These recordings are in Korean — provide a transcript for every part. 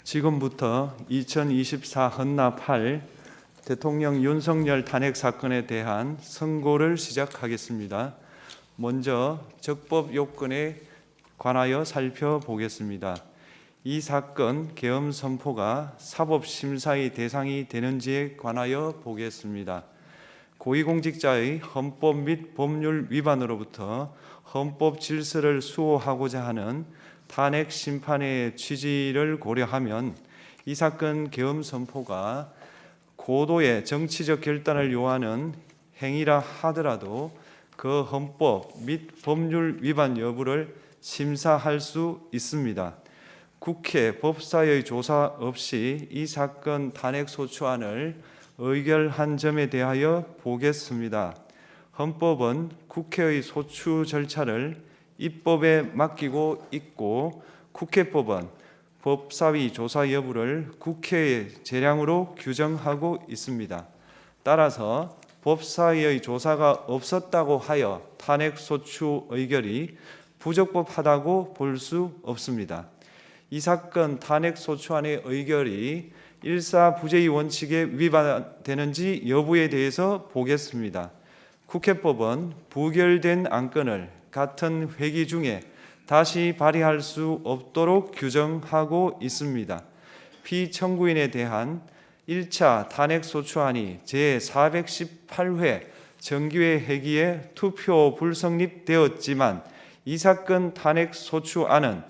지금부터 2024 헌납 8 대통령 윤석열 탄핵 사건에 대한 선고를 시작하겠습니다. 먼저 적법 요건에 관하여 살펴보겠습니다. 이 사건 계엄 선포가 사법심사의 대상이 되는지에 관하여 보겠습니다. 고위공직자의 헌법 및 법률 위반으로부터 헌법 질서를 수호하고자 하는 탄핵 심판의 취지를 고려하면 이 사건 계엄 선포가 고도의 정치적 결단을 요하는 행위라 하더라도 그 헌법 및 법률 위반 여부를 심사할 수 있습니다. 국회 법사의 조사 없이 이 사건 탄핵 소추안을 의결한 점에 대하여 보겠습니다. 헌법은 국회의 소추 절차를 입법에 맡기고 있고 국회법은 법사위 조사 여부를 국회의 재량으로 규정하고 있습니다. 따라서 법사위의 조사가 없었다고 하여 탄핵 소추 의결이 부적법하다고 볼 수 없습니다. 이 사건 탄핵 소추안의 의결이 일사부재의 원칙에 위반되는지 여부에 대해서 보겠습니다. 국회법은 부결된 안건을 같은 회기 중에 다시 발의할 수 없도록 규정하고 있습니다. 피청구인에 대한 1차 탄핵소추안이 제418회 정기회 회기에 투표 불성립되었지만 이 사건 탄핵소추안은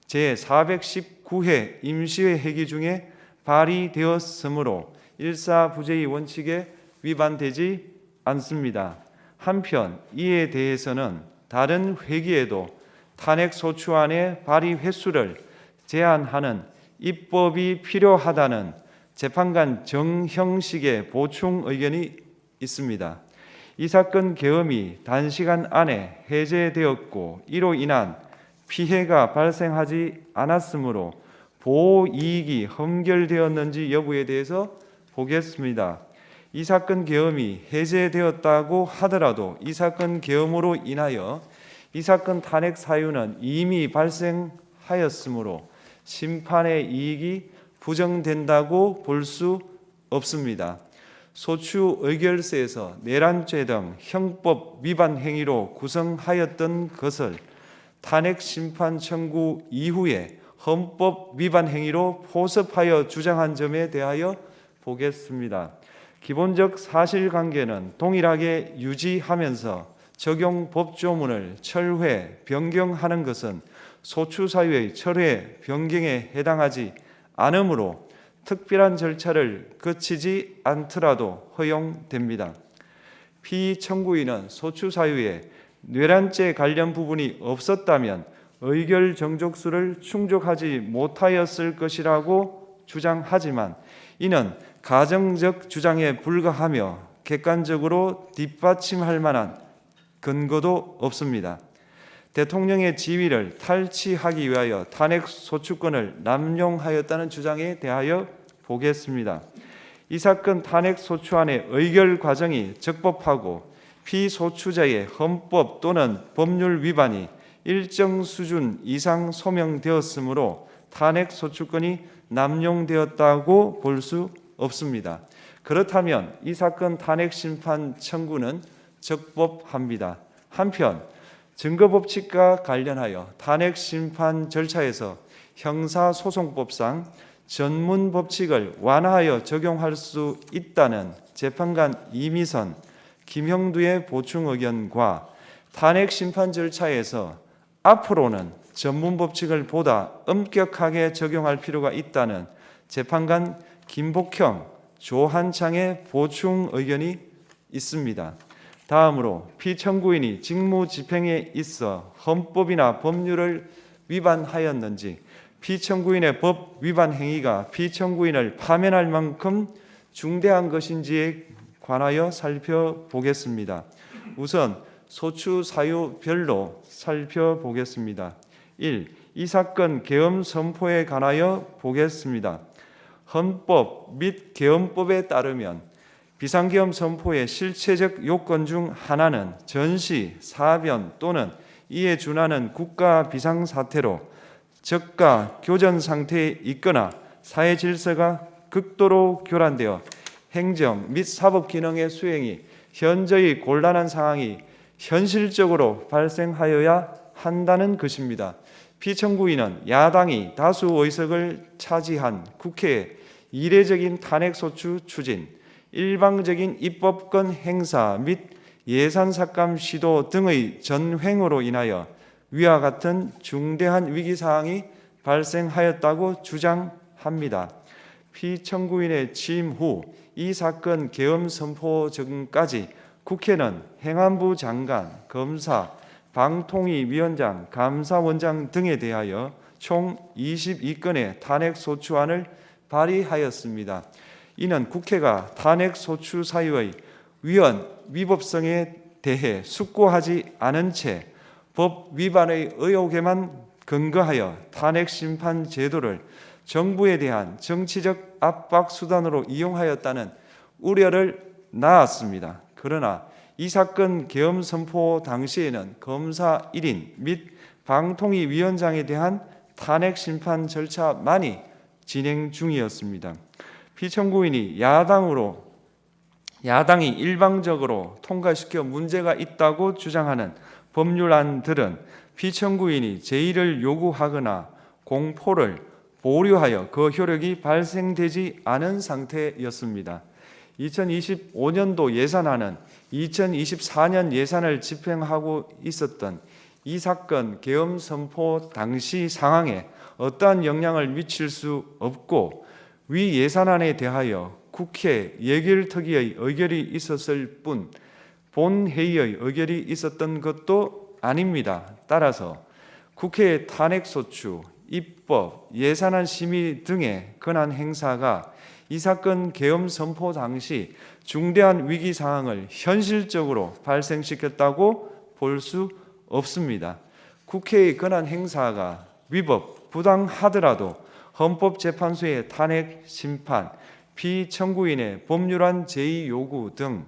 제419회 임시회 회기 중에 발의되었으므로 일사부재의 원칙에 위반되지 않습니다. 한편 이에 대해서는 다른 회기에도 탄핵소추안의 발의 횟수를 제한하는 입법이 필요하다는 재판관 정형식의 보충 의견이 있습니다. 이 사건 계엄이 단시간 안에 해제되었고 이로 인한 피해가 발생하지 않았으므로 보호이익이 험결되었는지 여부에 대해서 보겠습니다. 이 사건 계엄이 해제되었다고 하더라도 이 사건 계엄으로 인하여 이 사건 탄핵 사유는 이미 발생하였으므로 심판의 이익이 부정된다고 볼 수 없습니다. 소추 의결서에서 내란죄 등 형법 위반 행위로 구성하였던 것을 탄핵 심판 청구 이후에 헌법 위반 행위로 포섭하여 주장한 점에 대하여 보겠습니다. 기본적 사실관계는 동일하게 유지하면서 적용 법조문을 철회, 변경하는 것은 소추 사유의 철회, 변경에 해당하지 않으므로 특별한 절차를 거치지 않더라도 허용됩니다. 피청구인은 소추 사유에 내란죄 관련 부분이 없었다면 의결 정족수를 충족하지 못하였을 것이라고 주장하지만 이는 가정적 주장에 불과하며 객관적으로 뒷받침할 만한 근거도 없습니다. 대통령의 지위를 탈취하기 위하여 탄핵 소추권을 남용하였다는 주장에 대하여 보겠습니다. 이 사건 탄핵 소추안의 의결 과정이 적법하고 피소추자의 헌법 또는 법률 위반이 일정 수준 이상 소명되었으므로 탄핵 소추권이 남용되었다고 볼 수 없습니다. 그렇다면 이 사건 탄핵 심판 청구는 적법합니다. 한편 증거법칙과 관련하여 탄핵 심판 절차에서 형사소송법상 전문 법칙을 완화하여 적용할 수 있다는 재판관 이미선, 김형두의 보충 의견과 탄핵 심판 절차에서 앞으로는 전문 법칙을 보다 엄격하게 적용할 필요가 있다는 재판관 김복형, 조한창의 보충 의견이 있습니다. 다음으로 피청구인이 직무집행에 있어 헌법이나 법률을 위반하였는지 피청구인의 법 위반 행위가 피청구인을 파면할 만큼 중대한 것인지에 관하여 살펴보겠습니다. 우선 소추 사유별로 살펴보겠습니다. 1. 이 사건 계엄 선포에 관하여 보겠습니다. 헌법 및 계엄법에 따르면 비상계엄 선포의 실체적 요건 중 하나는 전시, 사변 또는 이에 준하는 국가 비상사태로 저가 교전 상태에 있거나 사회 질서가 극도로 교란되어 행정 및 사법 기능의 수행이 현저히 곤란한 상황이 현실적으로 발생하여야 한다는 것입니다. 피청구인은 야당이 다수 의석을 차지한 국회의 이례적인 탄핵소추 추진, 일방적인 입법권 행사 및 예산 삭감 시도 등의 전횡으로 인하여 위와 같은 중대한 위기사항이 발생하였다고 주장합니다. 피청구인의 취임 후 이 사건 계엄 선포 전까지 국회는 행안부 장관, 검사, 방통위위원장, 감사원장 등에 대하여 총 22건의 탄핵소추안을 발의하였습니다. 이는 국회가 탄핵소추 사유의 위헌, 위법성에 대해 숙고하지 않은 채 법 위반의 의혹에만 근거하여 탄핵심판 제도를 정부에 대한 정치적 압박 수단으로 이용하였다는 우려를 낳았습니다. 그러나 이 사건 계엄 선포 당시에는 검사 1인 및 방통위위원장에 대한 탄핵 심판 절차만이 진행 중이었습니다. 피청구인이 야당이 일방적으로 통과시켜 문제가 있다고 주장하는 법률안들은 피청구인이 제의를 요구하거나 공포를 보류하여 그 효력이 발생되지 않은 상태였습니다. 2025년도 예산안은 2024년 예산을 집행하고 있었던 이 사건 계엄 선포 당시 상황에 어떠한 영향을 미칠 수 없고 위 예산안에 대하여 국회 예결특위의 의결이 있었을 뿐 본회의의 의결이 있었던 것도 아닙니다. 따라서 국회의 탄핵소추, 입법, 예산안 심의 등의 권한 행사가 이 사건 계엄 선포 당시 중대한 위기 상황을 현실적으로 발생시켰다고 볼 수 없습니다. 국회의 권한 행사가 위법, 부당하더라도 헌법재판소의 탄핵 심판, 피청구인의 법률안 제의 요구 등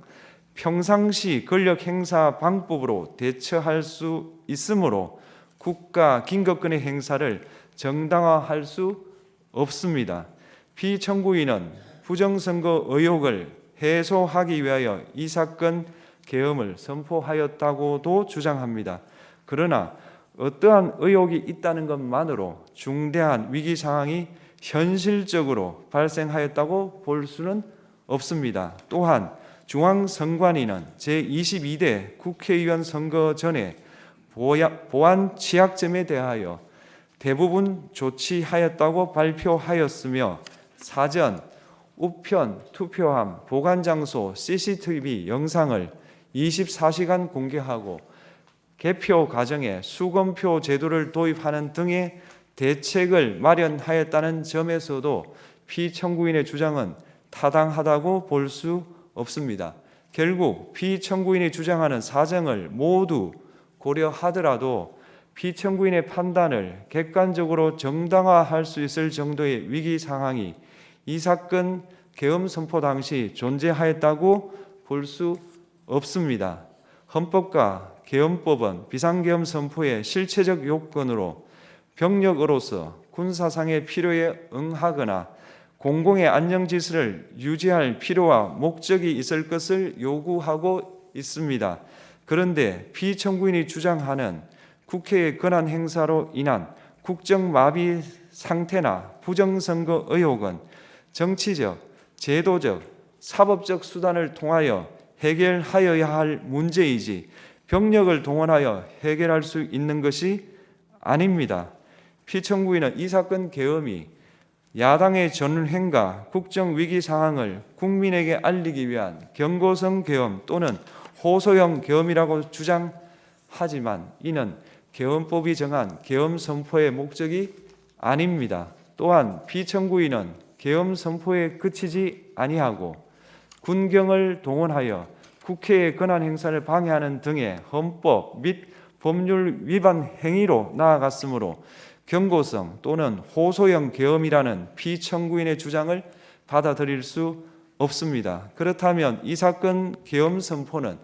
평상시 권력 행사 방법으로 대처할 수 있으므로 국가 긴급권의 행사를 정당화할 수 없습니다. 피청구인은 부정선거 의혹을 해소하기 위하여 이 사건 계엄을 선포하였다고도 주장합니다. 그러나 어떠한 의혹이 있다는 것만으로 중대한 위기 상황이 현실적으로 발생하였다고 볼 수는 없습니다. 또한 중앙선관위는 제22대 국회의원 선거 전에 보안 취약점에 대하여 대부분 조치하였다고 발표하였으며 사전, 우편, 투표함, 보관장소, CCTV 영상을 24시간 공개하고 개표 과정에 수검표 제도를 도입하는 등의 대책을 마련하였다는 점에서도 피청구인의 주장은 타당하다고 볼 수 없습니다. 결국 피청구인이 주장하는 사정을 모두 고려하더라도 피청구인의 판단을 객관적으로 정당화할 수 있을 정도의 위기 상황이 이 사건 계엄 선포 당시 존재하였다고 볼 수 없습니다. 헌법과 계엄법은 비상계엄 선포의 실체적 요건으로 병력으로서 군사상의 필요에 응하거나 공공의 안정질서를 유지할 필요와 목적이 있을 것을 요구하고 있습니다. 그런데 피청구인이 주장하는 국회의 권한 행사로 인한 국정마비 상태나 부정선거 의혹은 정치적, 제도적, 사법적 수단을 통하여 해결하여야 할 문제이지 병력을 동원하여 해결할 수 있는 것이 아닙니다. 피청구인은 이 사건 계엄이 야당의 전횡과 국정위기 상황을 국민에게 알리기 위한 경고성 계엄 또는 호소형 계엄이라고 주장하지만 이는 계엄법이 정한 계엄 선포의 목적이 아닙니다. 또한 피청구인은 계엄 선포에 그치지 아니하고 군경을 동원하여 국회의 권한 행사를 방해하는 등의 헌법 및 법률 위반 행위로 나아갔으므로 경고성 또는 호소형 계엄이라는 피청구인의 주장을 받아들일 수 없습니다. 그렇다면 이 사건 계엄 선포는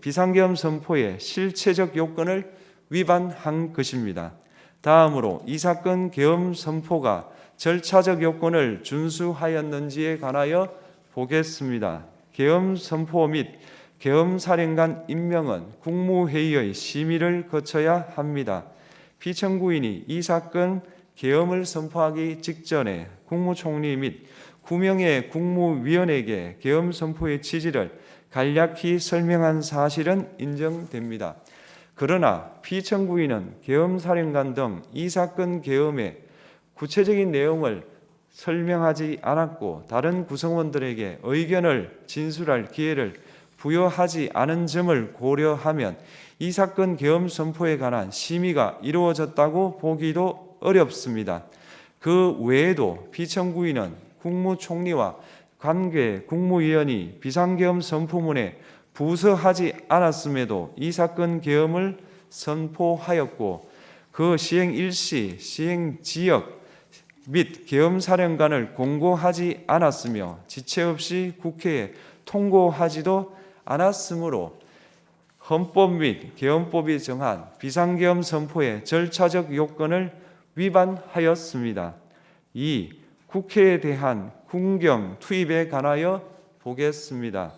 비상계엄 선포의 실체적 요건을 위반한 것입니다. 다음으로 이 사건 계엄 선포가 절차적 요건을 준수하였는지에 관하여 보겠습니다. 계엄 선포 및 계엄 사령관 임명은 국무회의의 심의를 거쳐야 합니다. 피청구인이 이 사건 계엄을 선포하기 직전에 국무총리 및 9명의 국무위원에게 계엄 선포의 취지를 간략히 설명한 사실은 인정됩니다. 그러나 피청구인은 계엄사령관 등 이 사건 계엄의 구체적인 내용을 설명하지 않았고 다른 구성원들에게 의견을 진술할 기회를 부여하지 않은 점을 고려하면 이 사건 계엄 선포에 관한 심의가 이루어졌다고 보기도 어렵습니다. 그 외에도 피청구인은 국무총리와 관계 국무위원이 비상계엄 선포문에 부서하지 않았음에도 이 사건 계엄을 선포하였고 그 시행 일시, 시행 지역 및 계엄사령관을 공고하지 않았으며 지체 없이 국회에 통고하지도 않았으므로 헌법 및 계엄법이 정한 비상계엄 선포의 절차적 요건을 위반하였습니다. 2. 국회에 대한 군경 투입에 관하여 보겠습니다.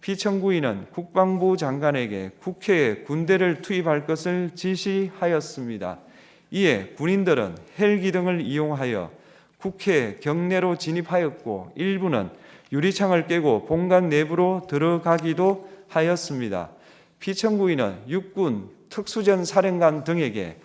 피청구인은 국방부 장관에게 국회에 군대를 투입할 것을 지시하였습니다. 이에 군인들은 헬기 등을 이용하여 국회 경내로 진입하였고 일부는 유리창을 깨고 본관 내부로 들어가기도 하였습니다. 피청구인은 육군 특수전 사령관 등에게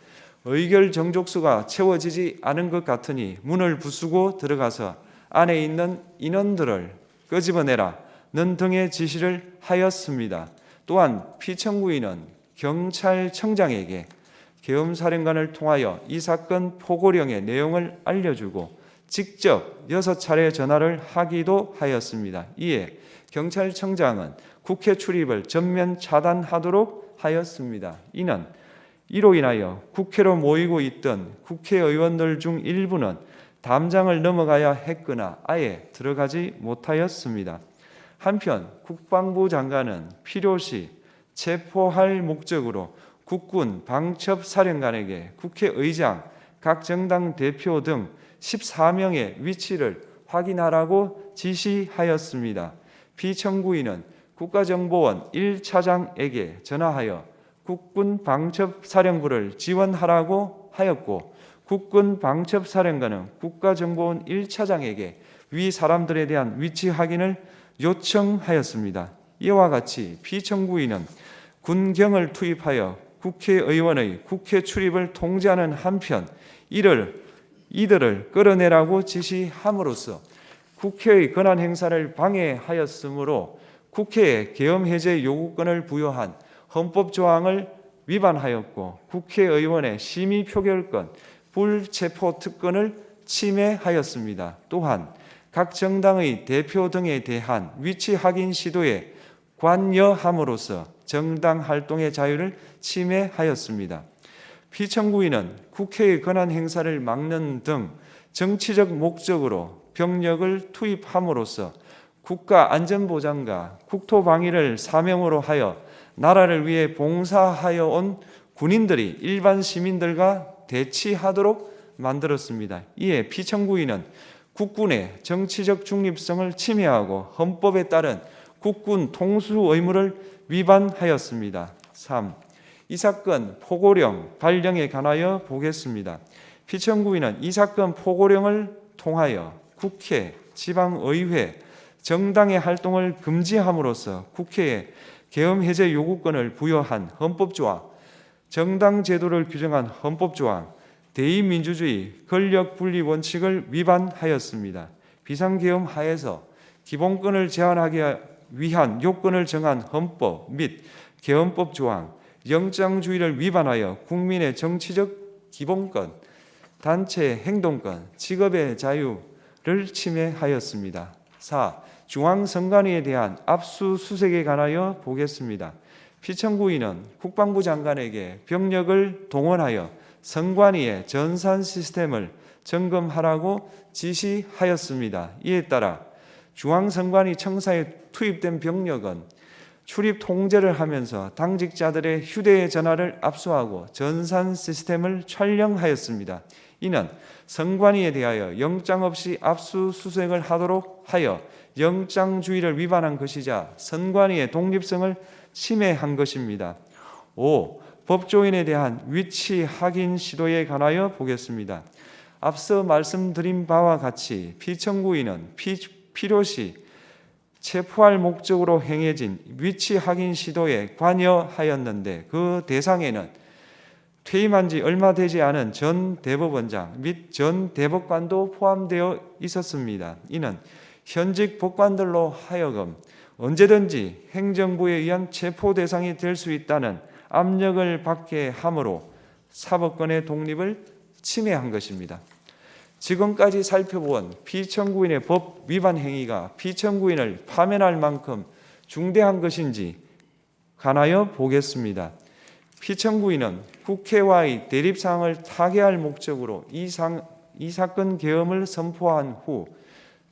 의결 정족수가 채워지지 않은 것 같으니 문을 부수고 들어가서 안에 있는 인원들을 끄집어내라 는 등의 지시를 하였습니다. 또한 피청구인은 경찰청장에게 계엄사령관을 통하여 이 사건 포고령의 내용을 알려주고 직접 6차례 전화를 하기도 하였습니다. 이에 경찰청장은 국회 출입을 전면 차단하도록 하였습니다. 이로 인하여 국회로 모이고 있던 국회의원들 중 일부는 담장을 넘어가야 했거나 아예 들어가지 못하였습니다. 한편 국방부 장관은 필요시 체포할 목적으로 국군 방첩사령관에게 국회의장, 각 정당 대표 등 14명의 위치를 확인하라고 지시하였습니다. 피청구인은 국가정보원 1차장에게 전화하여 국군 방첩사령부를 지원하라고 하였고 국군 방첩사령관은 국가정보원 1차장에게 위 사람들에 대한 위치 확인을 요청하였습니다. 이와 같이 피청구인은 군경을 투입하여 국회의원의 국회 출입을 통제하는 한편 이들을 끌어내라고 지시함으로써 국회의 권한 행사를 방해하였으므로 국회에 계엄 해제 요구권을 부여한 헌법 조항을 위반하였고 국회의원의 심의 표결권, 불체포 특권을 침해하였습니다. 또한 각 정당의 대표 등에 대한 위치 확인 시도에 관여함으로써 정당 활동의 자유를 침해하였습니다. 피청구인은 국회의 권한 행사를 막는 등 정치적 목적으로 병력을 투입함으로써 국가안전보장과 국토방위를 사명으로 하여 나라를 위해 봉사하여 온 군인들이 일반 시민들과 대치하도록 만들었습니다. 이에 피청구인은 국군의 정치적 중립성을 침해하고 헌법에 따른 국군 통수 의무를 위반하였습니다. 3. 이 사건 포고령 발령에 관하여 보겠습니다. 피청구인은 이 사건 포고령을 통하여 국회, 지방의회, 정당의 활동을 금지함으로써 국회에 계엄 해제 요구권을 부여한 헌법조항, 정당 제도를 규정한 헌법조항, 대의민주주의 권력분리 원칙을 위반하였습니다. 비상계엄 하에서 기본권을 제한하기 위한 요건을 정한 헌법 및 계엄법 조항, 영장주의를 위반하여 국민의 정치적 기본권, 단체 행동권, 직업의 자유를 침해하였습니다. 4. 중앙선관위에 대한 압수수색에 관하여 보겠습니다. 피청구인은 국방부 장관에게 병력을 동원하여 선관위의 전산 시스템을 점검하라고 지시하였습니다. 이에 따라 중앙선관위 청사에 투입된 병력은 출입 통제를 하면서 당직자들의 휴대전화를 압수하고 전산 시스템을 촬영하였습니다. 이는 선관위에 대하여 영장 없이 압수수색을 하도록 하여 영장주의를 위반한 것이자 선관위의 독립성을 침해한 것입니다. 5. 법조인에 대한 위치 확인 시도에 관하여 보겠습니다. 앞서 말씀드린 바와 같이 피청구인은 필요시 체포할 목적으로 행해진 위치 확인 시도에 관여하였는데 그 대상에는 퇴임한 지 얼마 되지 않은 전 대법원장 및 전 대법관도 포함되어 있었습니다. 이는 현직 법관들로 하여금 언제든지 행정부에 의한 체포 대상이 될 수 있다는 압력을 받게 함으로 사법권의 독립을 침해한 것입니다. 지금까지 살펴본 피청구인의 법 위반 행위가 피청구인을 파면할 만큼 중대한 것인지 관하여 보겠습니다. 피청구인은 국회와의 대립사항을 타개할 목적으로 이 사건 계엄을 선포한 후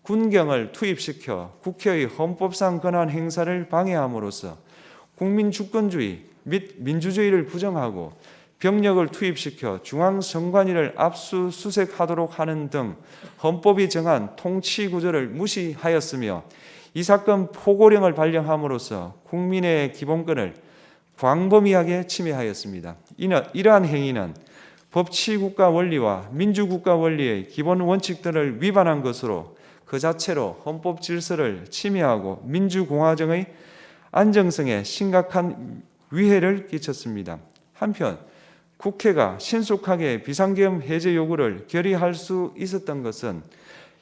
군경을 투입시켜 국회의 헌법상 권한 행사를 방해함으로써 국민 주권주의 및 민주주의를 부정하고 병력을 투입시켜 중앙선관위를 압수수색하도록 하는 등 헌법이 정한 통치구조를 무시하였으며 이 사건 포고령을 발령함으로써 국민의 기본권을 광범위하게 침해하였습니다. 이러한 행위는 법치국가 원리와 민주국가 원리의 기본 원칙들을 위반한 것으로 그 자체로 헌법 질서를 침해하고 민주공화정의 안정성에 심각한 위해를 끼쳤습니다. 한편 국회가 신속하게 비상계엄 해제 요구를 결의할 수 있었던 것은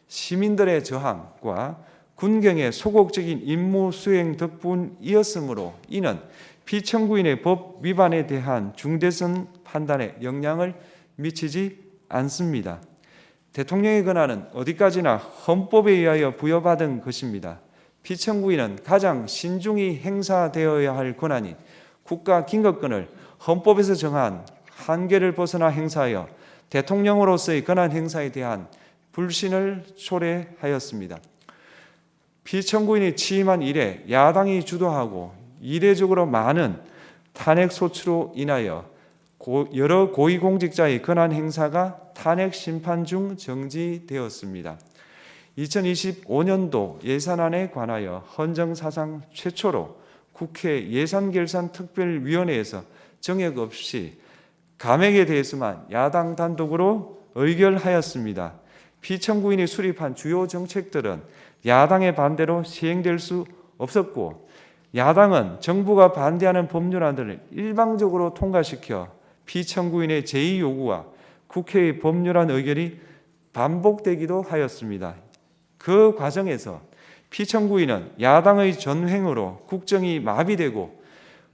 시민들의 저항과 군경의 소극적인 임무 수행 덕분이었으므로 이는 피청구인의 법 위반에 대한 중대성 판단에 영향을 미치지 않습니다. 대통령의 권한은 어디까지나 헌법에 의하여 부여받은 것입니다. 피청구인은 가장 신중히 행사되어야 할 권한인 국가 긴급권을 헌법에서 정한 한계를 벗어나 행사하여 대통령으로서의 권한 행사에 대한 불신을 초래하였습니다. 피청구인이 취임한 이래 야당이 주도하고 이례적으로 많은 탄핵 소추로 인하여 여러 고위공직자의 권한 행사가 탄핵 심판 중 정지되었습니다. 2025년도 예산안에 관하여 헌정사상 최초로 국회 예산결산특별위원회에서 정액 없이 감액에 대해서만 야당 단독으로 의결하였습니다. 피청구인이 수립한 주요 정책들은 야당의 반대로 시행될 수 없었고 야당은 정부가 반대하는 법률안들을 일방적으로 통과시켜 피청구인의 제2 요구와 국회의 법률안 의결이 반복되기도 하였습니다. 그 과정에서 피청구인은 야당의 전횡으로 국정이 마비되고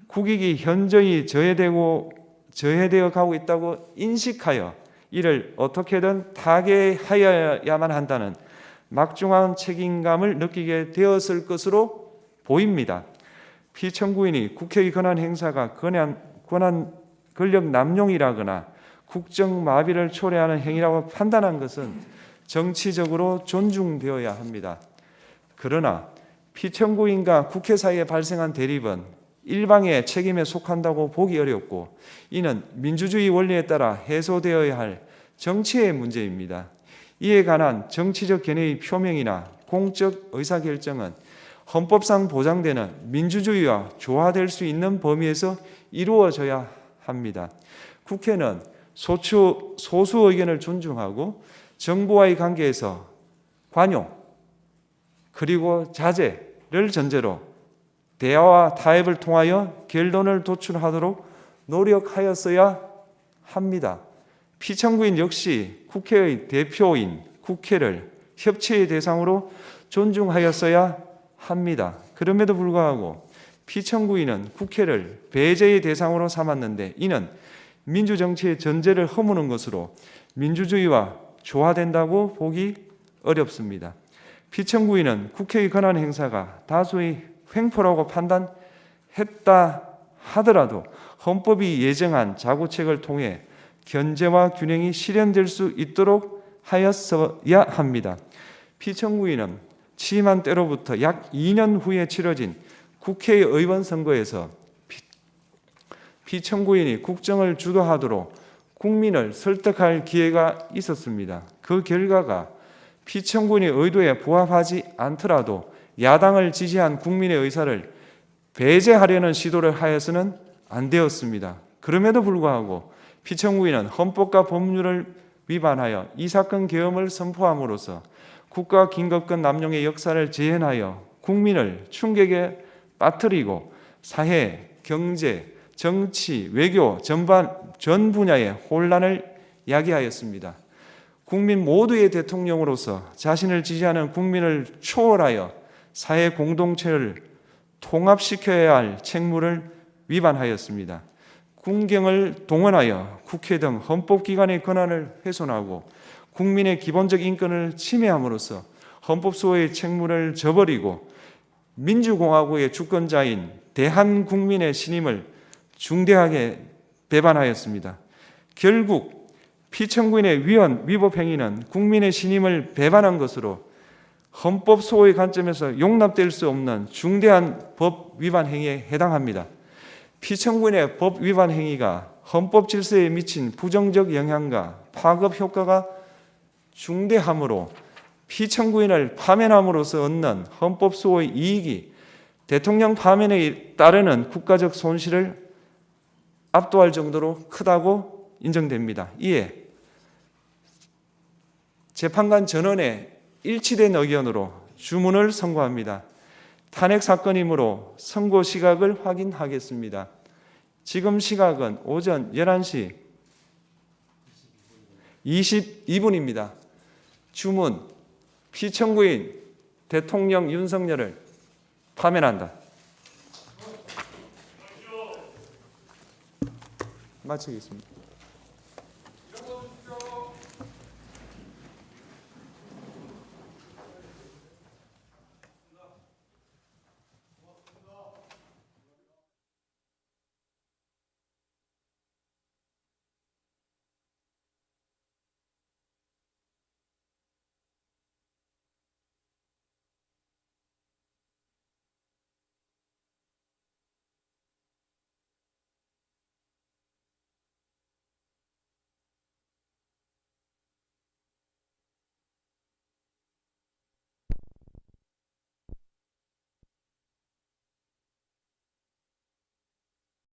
국익이 현저히 저해되어 가고 있다고 인식하여 이를 어떻게든 타개하여야만 한다는 막중한 책임감을 느끼게 되었을 것으로 보입니다. 피청구인이 국회의 권한 행사가 권력 남용이라거나 국정 마비를 초래하는 행위라고 판단한 것은 정치적으로 존중되어야 합니다. 그러나 피청구인과 국회 사이에 발생한 대립은 일방의 책임에 속한다고 보기 어렵고 이는 민주주의 원리에 따라 해소되어야 할 정치의 문제입니다. 이에 관한 정치적 견해의 표명이나 공적 의사결정은 헌법상 보장되는 민주주의와 조화될 수 있는 범위에서 이루어져야 합니다. 국회는 소수 의견을 존중하고 정부와의 관계에서 관용 그리고 자제를 전제로 대화와 타협을 통하여 결론을 도출하도록 노력하였어야 합니다. 피청구인 역시 국회의 대표인 국회를 협치의 대상으로 존중하였어야 합니다. 그럼에도 불구하고 피청구인은 국회를 배제의 대상으로 삼았는데 이는 민주정치의 전제를 허무는 것으로 민주주의와 조화된다고 보기 어렵습니다. 피청구인은 국회의 권한 행사가 다수의 횡포라고 판단했다 하더라도 헌법이 예정한 자구책을 통해 견제와 균형이 실현될 수 있도록 하였어야 합니다. 피청구인은 취임한 때로부터 약 2년 후에 치러진 국회의원 선거에서 피청구인이 국정을 주도하도록 국민을 설득할 기회가 있었습니다. 그 결과가 피청구인의 의도에 부합하지 않더라도 야당을 지지한 국민의 의사를 배제하려는 시도를 하여서는 안 되었습니다. 그럼에도 불구하고 피청구인은 헌법과 법률을 위반하여 이 사건 계엄을 선포함으로써 국가 긴급권 남용의 역사를 재현하여 국민을 충격에 빠뜨리고 사회, 경제, 정치, 외교 전 분야의 혼란을 야기하였습니다. 국민 모두의 대통령으로서 자신을 지지하는 국민을 초월하여 사회 공동체를 통합시켜야 할 책무를 위반하였습니다. 군경을 동원하여 국회 등 헌법기관의 권한을 훼손하고 국민의 기본적 인권을 침해함으로써 헌법 수호의 책무를 저버리고 민주공화국의 주권자인 대한국민의 신임을 중대하게 배반하였습니다. 결국 피청구인의 위법 행위는 국민의 신임을 배반한 것으로 헌법 수호의 관점에서 용납될 수 없는 중대한 법 위반 행위에 해당합니다. 피청구인의 법 위반 행위가 헌법 질서에 미친 부정적 영향과 파급 효과가 중대하므로 피청구인을 파면함으로써 얻는 헌법 수호의 이익이 대통령 파면에 따르는 국가적 손실을 압도할 정도로 크다고 인정됩니다. 이에 재판관 전원의 일치된 의견으로 주문을 선고합니다. 탄핵 사건이므로 선고 시각을 확인하겠습니다. 지금 시각은 오전 11시 22분입니다. 주문, 피청구인 대통령 윤석열을 파면한다. 마치겠습니다.